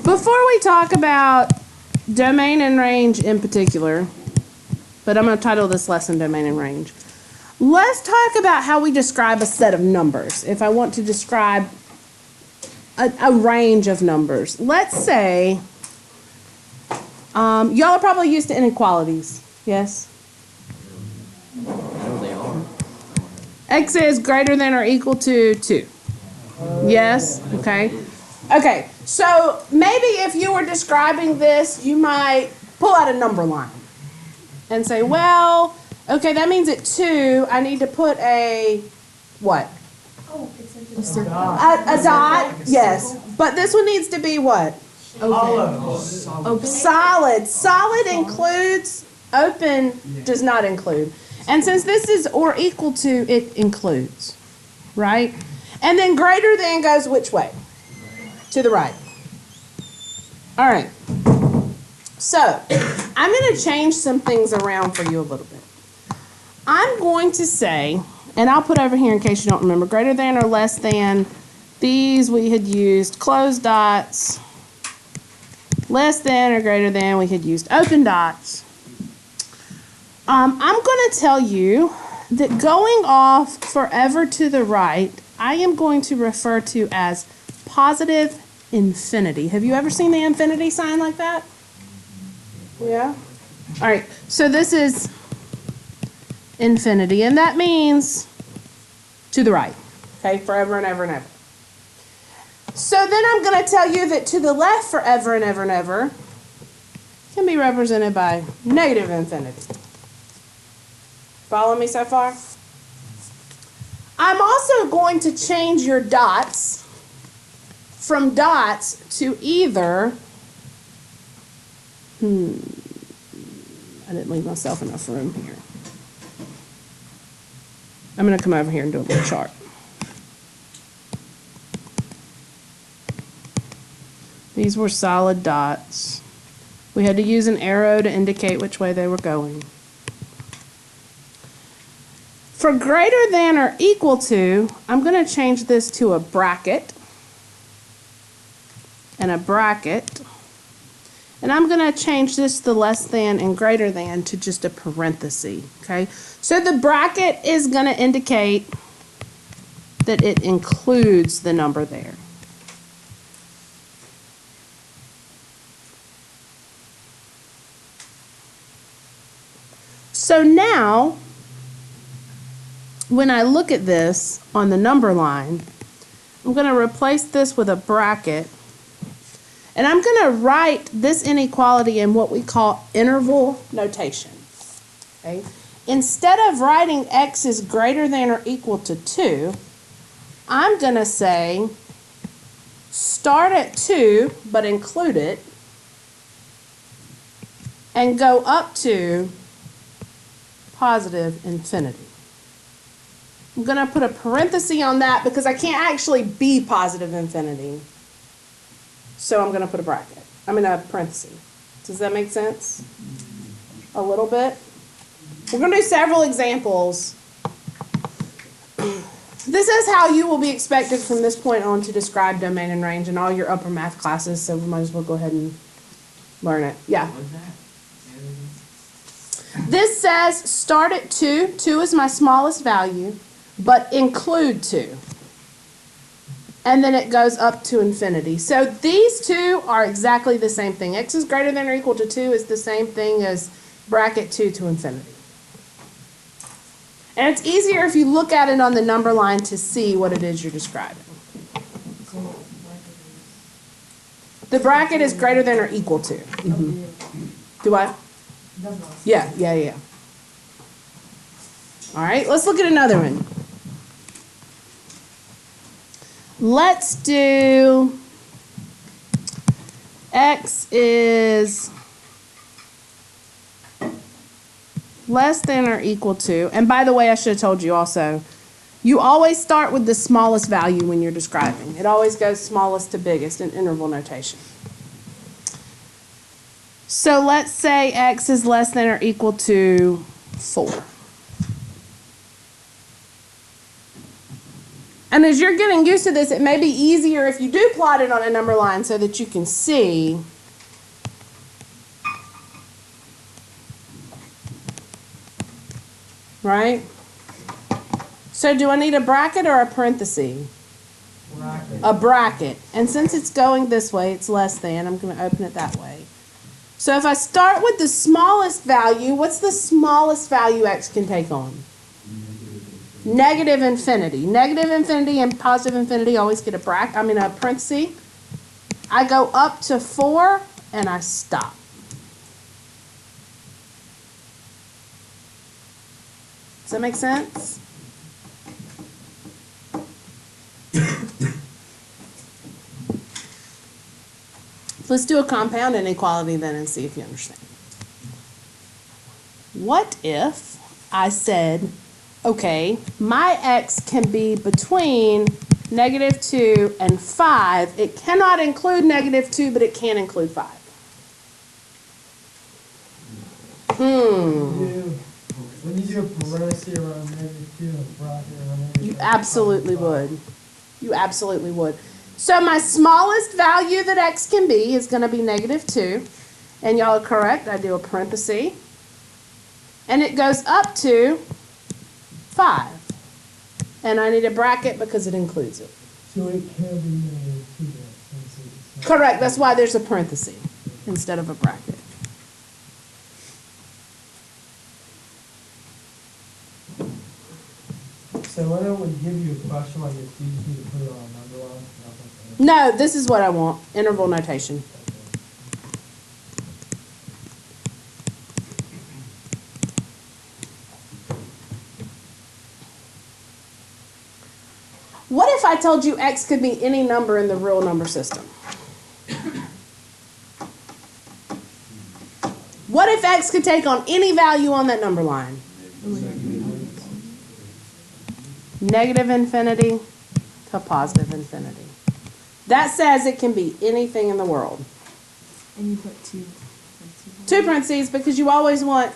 Before we talk about domain and range in particular, but I'm going to title this lesson Domain and Range. Let's talk about how we describe a set of numbers. If I want to describe a range of numbers. Let's say, y'all are probably used to inequalities, yes? No, they are. X is greater than or equal to 2. Yes? Okay. Okay, so maybe if you were describing this, you might pull out a number line and say, well, okay, that means at 2, I need to put a, what? Oh, it's a dot. A dot, yes. But this one needs to be what? Open. Solid. Solid includes, open does not include. And since this is or equal to, it includes, right? And then greater than goes which way? To the right. All right. So, I'm going to change some things around for you a little bit. I'm going to say, and I'll put over here in case you don't remember, greater than or less than, these we had used closed dots. Less than or greater than, we had used open dots. I'm going to tell you that going off forever to the right, I am going to refer to as positive infinity. Have you ever seen the infinity sign like that? Yeah? All right, so this is infinity, and that means to the right, okay, forever and ever and ever. So then I'm going to tell you that to the left forever and ever and ever can be represented by negative infinity. Follow me so far? I'm also going to change your dots from dots to either, I didn't leave myself enough room here. I'm going to come over here and do a little chart. These were solid dots. We had to use an arrow to indicate which way they were going. For greater than or equal to, I'm going to change this to a bracket and a bracket. And I'm going to change this, the less than and greater than, to just a parenthesis. Okay? So the bracket is going to indicate that it includes the number there. So now, when I look at this on the number line, I'm going to replace this with a bracket. And I'm going to write this inequality in what we call interval notation. Okay? Instead of writing x is greater than or equal to 2, I'm going to say start at 2, but include it, and go up to positive infinity. I'm going to put a parenthesis on that because I can't actually be positive infinity. So I'm going to put a bracket. I'm in a parenthesis. Does that make sense? A little bit? We're going to do several examples. This is how you will be expected from this point on to describe domain and range in all your upper math classes, so we might as well go ahead and learn it. Yeah. This says start at 2. 2 is my smallest value, but include 2. And then it goes up to infinity. So these two are exactly the same thing. X is greater than or equal to 2 is the same thing as bracket 2 to infinity. And it's easier if you look at it on the number line to see what it is you're describing. The bracket is greater than or equal to. Do what? Yeah. All right, let's look at another one. Let's do x is less than or equal to, and by the way, I should have told you also, you always start with the smallest value when you're describing. It always goes smallest to biggest in interval notation. So let's say x is less than or equal to 4. And as you're getting used to this, it may be easier if you do plot it on a number line so that you can see. Right? So do I need a bracket or a parenthesis? Bracket. A bracket. And since it's going this way, it's less than. I'm going to open it that way. So if I start with the smallest value, what's the smallest value x can take on? Negative infinity. Negative infinity and positive infinity always get a parenthesis. I go up to 4 and I stop. Does that make sense? Let's do a compound inequality then and see if you understand. What if I said, okay, my x can be between -2 and 5. It cannot include -2, but it can include 5. When you do a parenthesis around -2 and a bracket around -2. You absolutely would. You absolutely would. So my smallest value that x can be is going to be -2. And y'all are correct. I do a parenthesis. And it goes up to 5. And I need a bracket because it includes it. So it can be -2. Correct. That's why there's a parenthesis instead of a bracket. So when I would give you a question like this, do you just need to put it on a number line? No, this is what I want. Interval notation. What if I told you x could be any number in the real number system? What if x could take on any value on that number line? Negative infinity to positive infinity. That says it can be anything in the world. And you put two. Two parentheses because you always want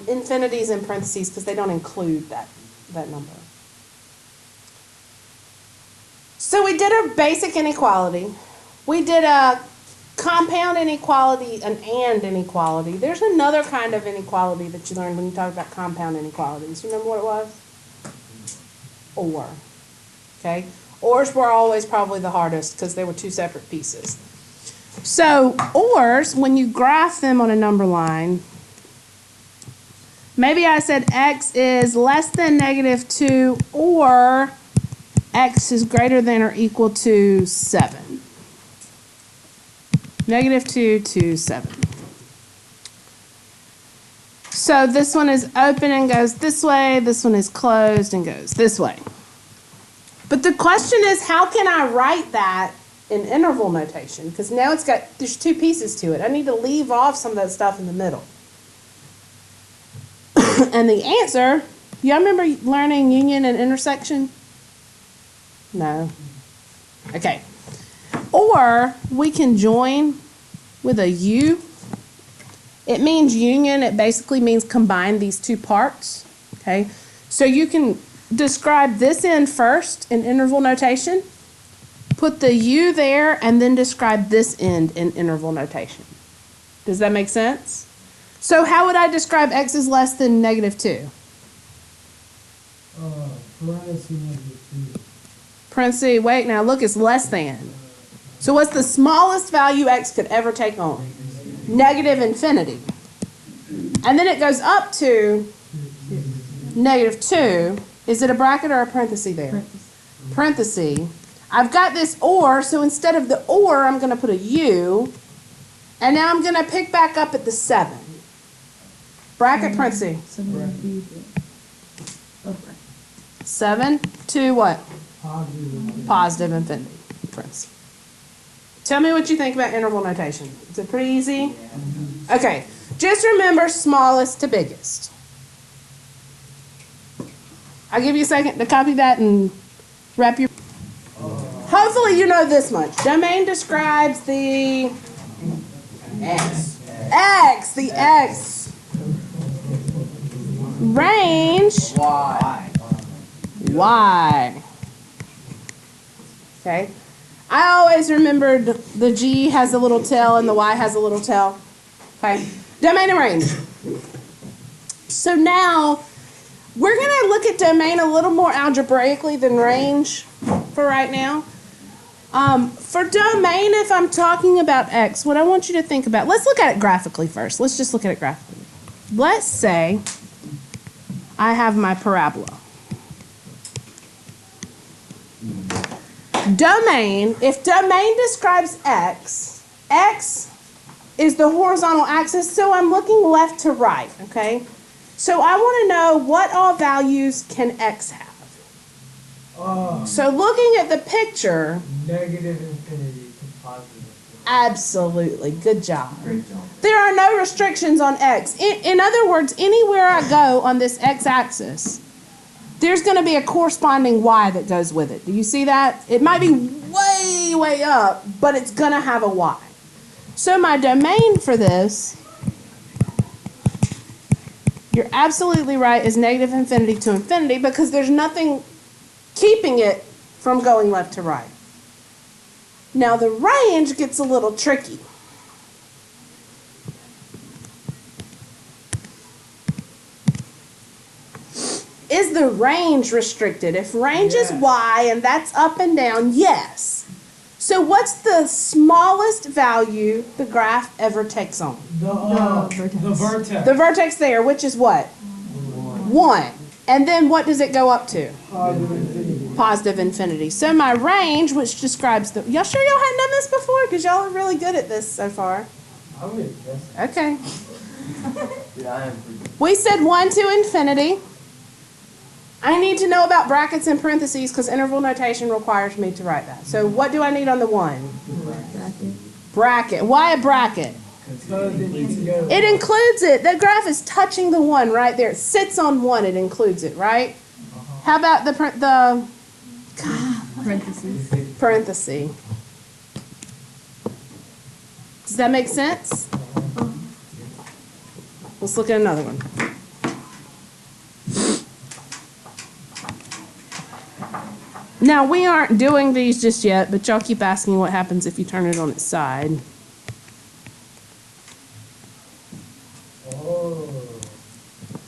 infinities in parentheses because they don't include that number. So we did a basic inequality. We did a compound inequality, an and inequality. There's another kind of inequality that you learned when you talk about compound inequalities. You remember what it was? Or. Okay? Ors were always probably the hardest because they were two separate pieces. So ors, when you graph them on a number line, maybe I said x is less than -2 or x is greater than or equal to 7. -2 to 7. So this one is open and goes this way. This one is closed and goes this way. But the question is, how can I write that in interval notation? Because now there's two pieces to it. I need to leave off some of that stuff in the middle. And the answer, y'all remember learning union and intersection? No. Okay. Or we can join with a U. It means union. It basically means combine these two parts. Okay. So you can describe this end first in interval notation, put the U there, and then describe this end in interval notation. Does that make sense? So how would I describe x is less than -2? Parenthesis -2. Parenthesis, wait, now look, it's less than. So what's the smallest value x could ever take on? Negative infinity. And then it goes up to -2. Is it a bracket or a parenthesis there? Parenthesis. I've got this or, so instead of the or, I'm going to put a U. And now I'm going to pick back up at the 7. Bracket, parenthesis. 7 to what? Positive infinity. Parenthesis. Tell me what you think about interval notation. Is it pretty easy? Okay. Just remember smallest to biggest. I'll give you a second to copy that and wrap your... Hopefully you know this much. Domain describes the... X. The X. Range. Y. Okay? I always remembered the G has a little tail and the Y has a little tail. Okay? Domain and range. So now, we're going to look at domain a little more algebraically than range for right now. For domain, if I'm talking about X, what I want you to think about, let's look at it graphically first. Let's just look at it graphically. Let's say I have my parabola. Domain, if domain describes X, X is the horizontal axis, so I'm looking left to right, okay? So I want to know what all values can X have. So looking at the picture, Negative infinity to positive infinity. absolutely, good job. Great job. There are no restrictions on X. In other words, anywhere I go on this X-axis, there's going to be a corresponding Y that goes with it. Do you see that? It might be way, way up, but it's going to have a Y. So my domain for this, you're absolutely right, is negative infinity to infinity because there's nothing keeping it from going left to right. Now the range gets a little tricky. Is the range restricted? If range is Y and that's up and down, yes. So what's the smallest value the graph ever takes on? The vertex. The vertex there, which is what? 1. And then what does it go up to? Positive infinity. Positive infinity. So my range, which describes the... Y'all sure y'all hadn't done this before? Because y'all are really good at this so far. I would guess. Okay. Yeah, I am pretty. We said 1 to infinity. I need to know about brackets and parentheses because interval notation requires me to write that. So what do I need on the 1? Bracket. Why a bracket? It includes it. The graph is touching the 1 right there. It sits on 1. It includes it, right? How about the parentheses? Does that make sense? Let's look at another one. Now, we aren't doing these just yet, but y'all keep asking what happens if you turn it on its side.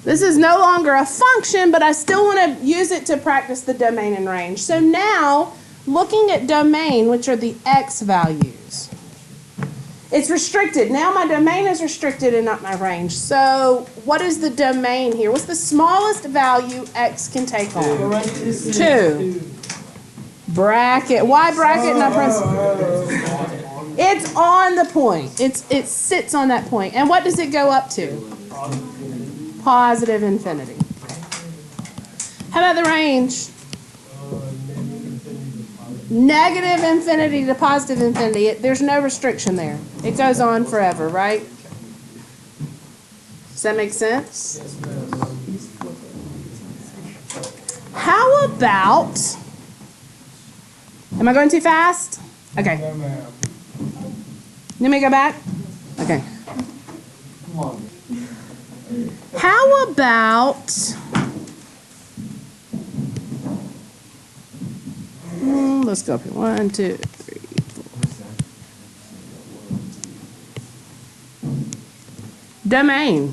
This is no longer a function, but I still want to use it to practice the domain and range. So now, looking at domain, which are the X values, it's restricted. Now my domain is restricted and not my range. So what is the domain here? What's the smallest value X can take on? 2. Bracket. Why bracket, not parentheses? It's on the point. It sits on that point. And what does it go up to? Positive infinity. How about the range? Negative infinity to positive infinity. There's no restriction there. It goes on forever, right? Does that make sense? How about... Am I going too fast? Okay. Let me go back. Okay. Come on. How about... let's go up here. 1, 2, 3, 4. Domain.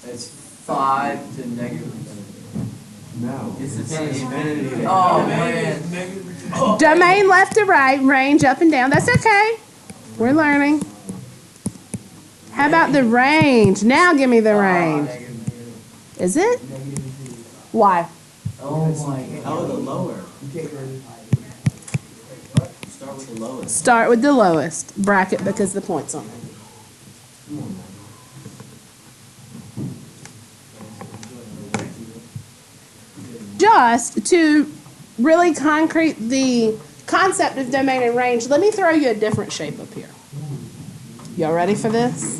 It's 5 to negative infinity. No. It's infinity. Oh man. Domain left to right, range up and down. That's okay. We're learning. How about the range? Now give me the range. Is it? Why? Oh my god. How about the lower? Start with the lowest. Start with the lowest. Bracket because the point's on it. Just to really concrete the concept of domain and range, let me throw you a different shape up here. Y'all ready for this?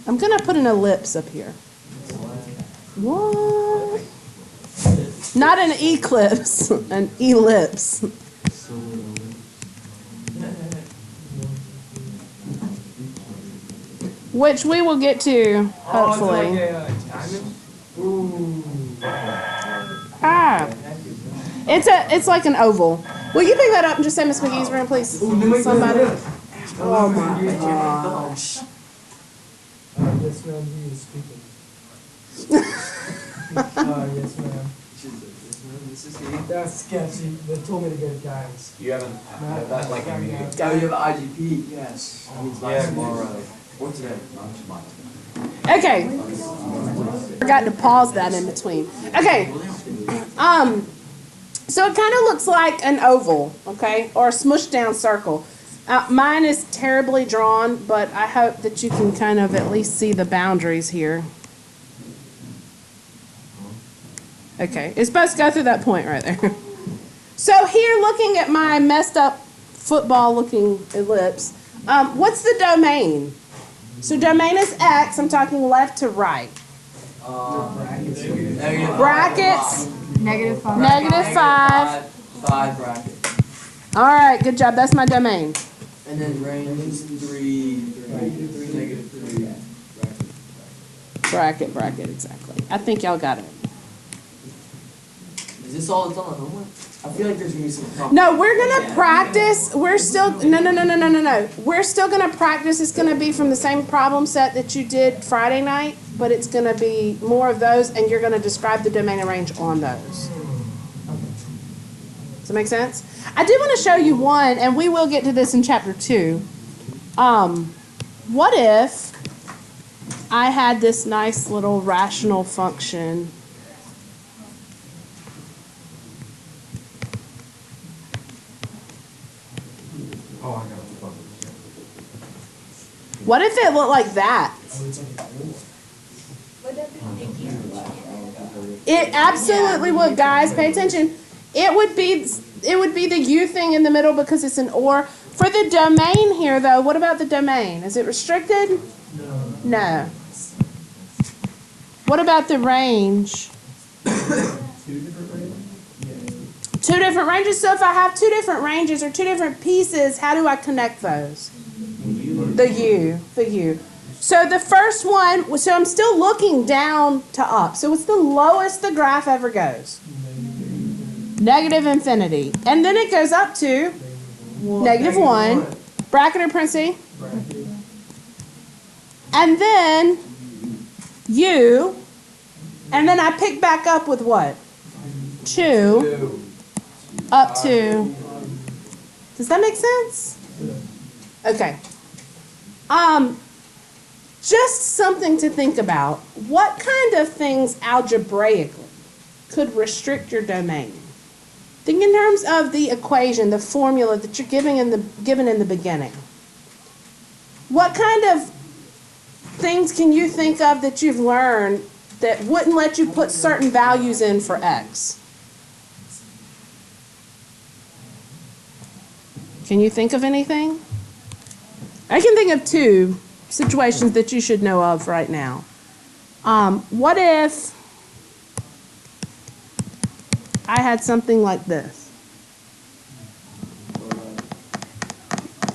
I'm going to put an ellipse up here. What? Not an eclipse, an ellipse. Which we will get to, hopefully. Ah. It's like an oval. Will you pick that up and just say Miss McGee's room, please? Somebody. Oh my gosh. Yes, ma'am, he is speaking. Yes, ma'am. That's sketchy. They told me to get guidance. You haven't had that like in meeting. Oh, you have IGP? Yes. That means by tomorrow. Or today? Not tomorrow. Okay. Forgot to pause that in between. Okay. So it kind of looks like an oval, okay, or a smushed down circle. Mine is terribly drawn, but I hope that you can kind of at least see the boundaries here. Okay, it's supposed to go through that point right there. So here, looking at my messed up football-looking ellipse, what's the domain? So domain is X. I'm talking left to right. Brackets. Negative 5. Negative 5. 5 brackets. All right, good job. That's my domain. And then range is 3, negative 3. Bracket, exactly. I think y'all got it. Is this all that's on the homework? I feel like there's going to be some problems. No, we're going to practice. We're still, no. We're still going to practice. It's going to be from the same problem set that you did Friday night, but it's going to be more of those, and you're going to describe the domain and range on those. Does that make sense? I did want to show you one, and we will get to this in chapter 2. What if I had this nice little rational function? Oh, I got it. What if it looked like that? It absolutely would, guys. Pay attention. It would be the U thing in the middle because it's an or. For the domain here, though, what about the domain? Is it restricted? No. What about the range? Two different ranges. So if I have two different ranges or two different pieces, how do I connect those? The U. So the first one, so I'm still looking down to up. So it's the lowest the graph ever goes. Negative infinity. And then it goes up to negative 1. Bracket or parenthesis. And then U. And then I pick back up with what? 2. Up to. Does that make sense? Okay. Just something to think about. What kind of things algebraically could restrict your domain? Think in terms of the equation, the formula that you're given in the beginning. What kind of things can you think of that you've learned that wouldn't let you put certain values in for X? Can you think of anything? I can think of 2 situations that you should know of right now. What if I had something like this?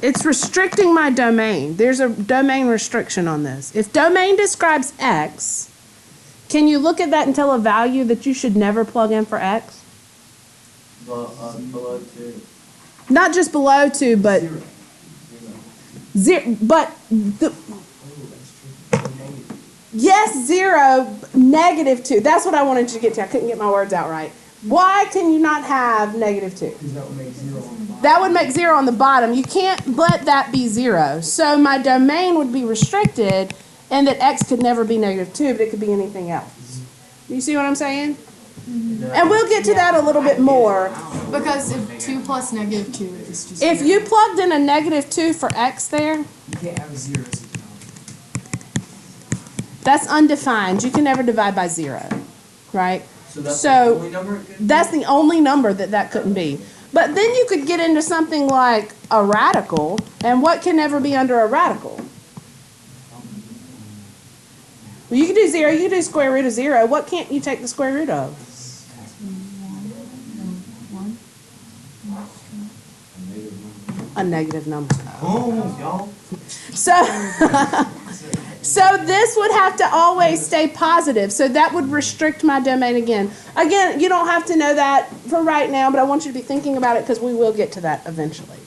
It's restricting my domain. There's a domain restriction on this. If domain describes X, can you look at that and tell a value that you should never plug in for X? Below 2. Not just below 2, but 0. But yes, 0, negative 2. That's what I wanted you to get to. I couldn't get my words out right. Why can you not have negative 2? Because that would make 0 on the bottom. That would make 0 on the bottom. You can't let that be 0. So my domain would be restricted, and that X could never be negative 2, but it could be anything else. You see what I'm saying? And we'll get to that a little bit more. Because if 2 plus negative 2 is just... If you plugged in a negative 2 for X there, You can't have a 0 as a number. that's undefined. You can never divide by 0, right? So that's So, the only number it could be? that's the only number that couldn't be. But then you could get into something like a radical, and what can never be under a radical? Well, you can do 0, you can do square root of 0. What can't you take the square root of? 1. A negative number. Oh, y'all. So, so this would have to always stay positive. So that would restrict my domain again. Again, you don't have to know that for right now, but I want you to be thinking about it because we will get to that eventually.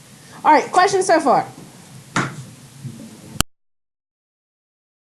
All right, questions so far?